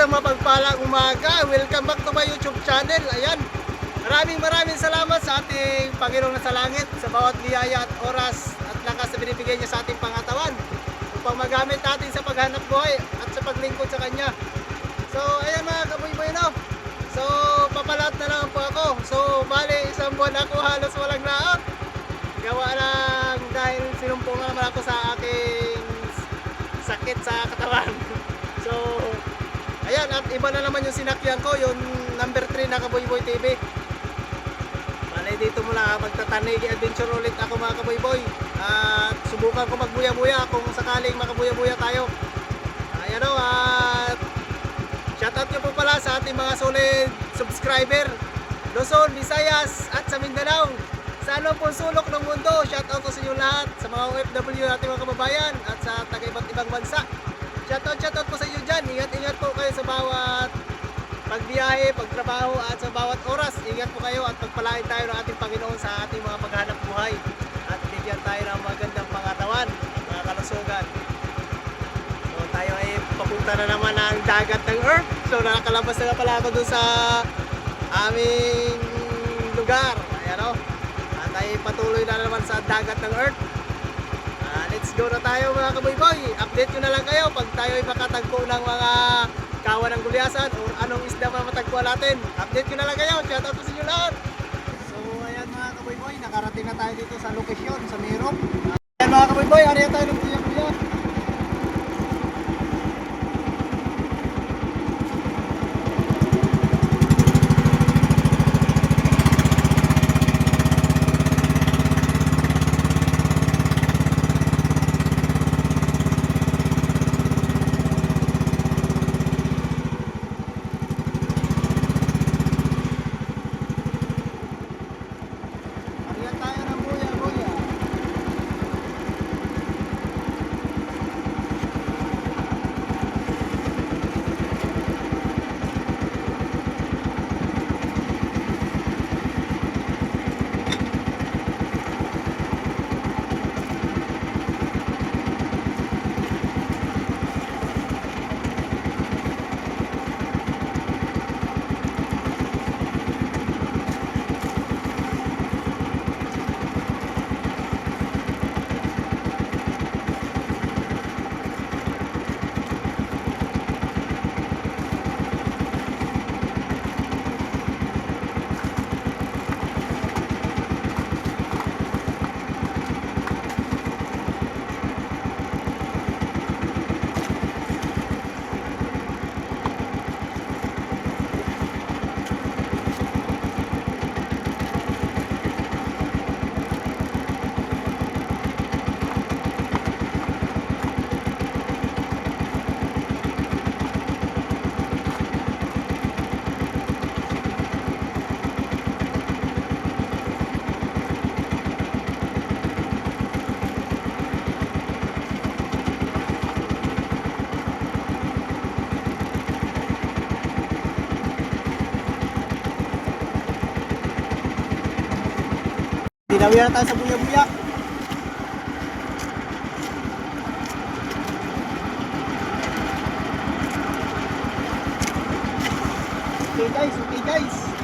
Isang mapagpalang umaga. Welcome back to my YouTube channel. Ayan. Maraming salamat sa ating Panginoon na sa langit sa bawat biyaya at oras at lakas na binibigay niya sa ating pangatawan upang magamit natin sa paghanap buhay at sa paglingkod sa Kanya. So, ayan mga kaboy-boy, no? So, papalat na lang po ako. So, bali, isang buwan ako halos walang laot. Gawa lang dahil sinumpungan naman ako sa aking sakit sa katawan. So, ayan, at iba na naman yung sinakyan ko, yung number 3 na Kaboy-Boy TV. Bale, dito mula magtatanigi adventure ulit ako mga kaboy-boy. At subukan ko magbuya-buya kung sakaling makabuya-buya tayo. Ayan o, at shoutout nyo po pala sa ating mga solid subscriber Luzon, Visayas at sa Mindanao. Sa ano po sulok ng mundo, shoutout ko sa inyo lahat, sa mga OFW natin mga kababayan at sa taga-iba't ibang bansa. Shoutout po sa inyo dyan. Ingat po kayo sa bawat pagbiyahe, pagtrabaho at sa bawat oras. Ingat po kayo at pagpalain tayo ng ating Panginoon sa ating mga paghanap buhay. At bigyan tayo ng magandang pangatawan, mga kalusugan. So tayo ay papunta na naman ng dagat ng Earth. So nakakalabas na pala ako dun sa aming lugar. Ayan o. At ay patuloy na naman sa dagat ng Earth. Let's go na tayo mga kaboy-boy. Update ko na lang kayo pag tayo ay makatagpo ng mga kawan ng gulyasan o anong isda na matagpuan natin. Update ko na lang kayo. Shoutout po sa inyo lahat. So ayan mga kaboy-boy, nakarating na tayo dito sa location sa Merom. Ayan mga kaboy-boy, ariyan tayo ng kuya-kuya. Tinawiran tayo sa buya-buya. Okay guys, okay guys.